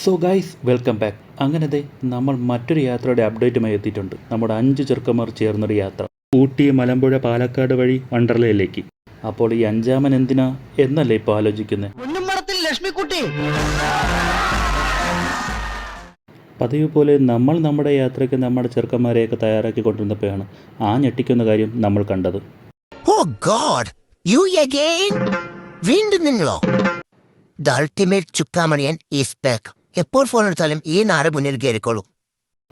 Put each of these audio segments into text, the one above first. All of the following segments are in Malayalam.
So guys welcome back. അങ്ങനത്തെ നമ്മൾ മറ്റൊരു യാത്രയുടെ അപ്ഡേറ്റുമായി എത്തിയിട്ടുണ്ട്. നമ്മുടെ 5 ചെറുക്കന്മാർ ചേർന്നൊരു യാത്ര ഊട്ടി, മലമ്പുഴ, പാലക്കാട് വഴി വണ്ടർലയിലേക്ക്. അപ്പോൾ ഈ അഞ്ചാമൻ എന്തിനാ എന്നല്ലേ ഇപ്പോൾ ആലോചിക്കുന്നത്? പതിവ് പോലെ നമ്മൾ നമ്മുടെ യാത്രയ്ക്ക് നമ്മുടെ ചെറുക്കന്മാരെയൊക്കെ തയ്യാറാക്കിക്കൊണ്ടിരുന്നപ്പോഴാണ് ആ ഞെട്ടിക്കുന്ന കാര്യം നമ്മൾ കണ്ടത്. Oh God! You again? വീണ്ടും നിങ്ങളോ? The ultimate ചുക്കാമണിയൻ is back. എപ്പോൾ ഫോൺ എടുത്താലും ഈ നാട് മുന്നിൽ കയറിക്കോളൂ.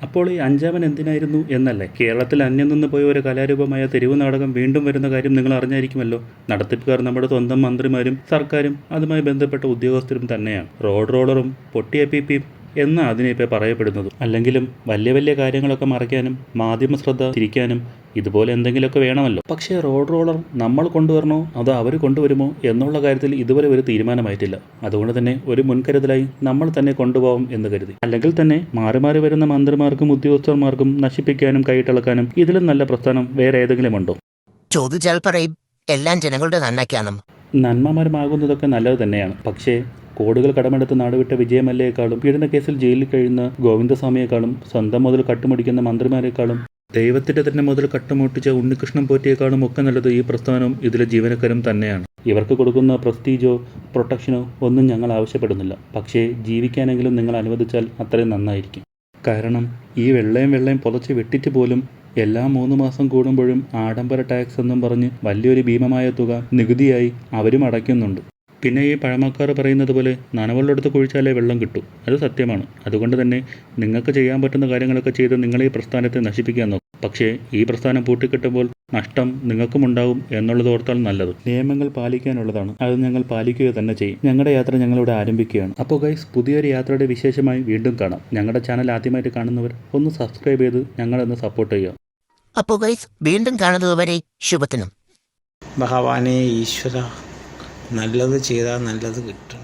അപ്പോൾ ഈ അഞ്ചാമൻ എന്തിനായിരുന്നു എന്നല്ലേ? കേരളത്തിൽ അന്യം നിന്ന് പോയ ഒരു കലാരൂപമായ തെരുവ് നാടകം വീണ്ടും വരുന്ന കാര്യം നിങ്ങൾ അറിഞ്ഞായിരിക്കുമല്ലോ. നടത്തിപ്പുകാർ നമ്മുടെ സ്വന്തം മന്ത്രിമാരും സർക്കാരും അതുമായി ബന്ധപ്പെട്ട ഉദ്യോഗസ്ഥരും തന്നെയാണ്. റോഡ് റോളറും പൊട്ടിയ പിപിയും എന്ന് അതിനിപ്പോൾ പറയപ്പെടുന്നത്. അല്ലെങ്കിലും വലിയ വലിയ കാര്യങ്ങളൊക്കെ മറയ്ക്കാനും മാധ്യമ ശ്രദ്ധ തിരിക്കാനും ഇതുപോലെ എന്തെങ്കിലുമൊക്കെ വേണമല്ലോ. പക്ഷേ റോഡ് റോളർ നമ്മൾ കൊണ്ടുവരണോ അതോ അവർ കൊണ്ടുവരുമോ എന്നുള്ള കാര്യത്തിൽ ഇതുവരെ ഒരു തീരുമാനമായിട്ടില്ല. അതുകൊണ്ട് തന്നെ ഒരു മുൻകരുതലായി നമ്മൾ തന്നെ കൊണ്ടുപോകും എന്ന് കരുതി. അല്ലെങ്കിൽ തന്നെ മാറി മാറി വരുന്ന മന്ത്രിമാർക്കും ഉദ്യോഗസ്ഥന്മാർക്കും നശിപ്പിക്കാനും കൈയിട്ടിളക്കാനും ഇതിലും നല്ല പ്രസ്ഥാനം വേറെ ഏതെങ്കിലും ഉണ്ടോ? ചോദിച്ചാൽ പറയും എല്ലാം ജനങ്ങളുടെ നന്മയ്ക്കാണ്. നന്മമരമാകുന്നതൊക്കെ നല്ലത് തന്നെയാണ്. പക്ഷേ കോടികൾ കടമെടുത്ത് നാടുവിട്ട വിജയമല്ലയേക്കാളും പീഡന കേസിൽ ജയിലിൽ കഴിയുന്ന ഗോവിന്ദസ്വാമിയേക്കാളും സ്വന്തം മുതൽ കട്ടുമുടിക്കുന്ന മന്ത്രിമാരെക്കാളും ദൈവത്തിൻ്റെ തന്നെ മുതൽ കട്ടുമുട്ടിച്ച ഉണ്ണികൃഷ്ണൻ പോറ്റിയേക്കാളും ഒക്കെ നല്ലത് ഈ പ്രസ്ഥാനവും ഇതിലെ ജീവനക്കാരും തന്നെയാണ്. ഇവർക്ക് കൊടുക്കുന്ന പ്രസ്റ്റീജോ പ്രൊട്ടക്ഷനോ ഒന്നും ഞങ്ങൾ ആവശ്യപ്പെടുന്നില്ല. പക്ഷേ ജീവിക്കാനെങ്കിലും നിങ്ങൾ അനുവദിച്ചാൽ അത്രയും നന്നായിരിക്കും. കാരണം ഈ വെള്ളയും പുതച്ച് വെട്ടിച്ച് പോലും എല്ലാ 3 മാസം കൂടുമ്പോഴും ആഡംബര ടാക്സ് എന്നും പറഞ്ഞ് വലിയൊരു ഭീമമായ തുക നികുതിയായി അവരും അടയ്ക്കുന്നുണ്ട്. പിന്നെ ഈ പഴമക്കാർ പറയുന്നത് പോലെ നനവുള്ളെടുത്ത് കുഴിച്ചാലേ വെള്ളം കിട്ടും. അത് സത്യമാണ്. അതുകൊണ്ട് തന്നെ നിങ്ങൾക്ക് ചെയ്യാൻ പറ്റുന്ന കാര്യങ്ങളൊക്കെ ചെയ്ത് നിങ്ങൾ ഈ പ്രസ്ഥാനത്തെ നശിപ്പിക്കാൻ നോക്കും. പക്ഷേ ഈ പ്രസ്ഥാനം പൂട്ടിക്കിട്ടുമ്പോൾ നഷ്ടം നിങ്ങൾക്കും ഉണ്ടാവും എന്നുള്ളത് ഓർത്താൽ നല്ലത്. നിയമങ്ങൾ പാലിക്കാനുള്ളതാണ്. അത് ഞങ്ങൾ പാലിക്കുക തന്നെ ചെയ്യും. ഞങ്ങളുടെ യാത്ര ഞങ്ങളിവിടെ ആരംഭിക്കുകയാണ്. അപ്പോൾ ഗൈസ്, പുതിയൊരു യാത്രയുടെ വിശേഷമായി വീണ്ടും കാണാം. ഞങ്ങളുടെ ചാനൽ ആദ്യമായിട്ട് കാണുന്നവർ ഒന്ന് സബ്സ്ക്രൈബ് ചെയ്ത് ഞങ്ങളൊന്ന് സപ്പോർട്ട് ചെയ്യുക. അപ്പോൾ ഗൈസ്, വീണ്ടും കാണുന്നതുവരെ ശുഭത്തിനും. ഭഗവാനെ ഈശ്വര, നല്ലത് ചെയ്താൽ നല്ലത് കിട്ടും.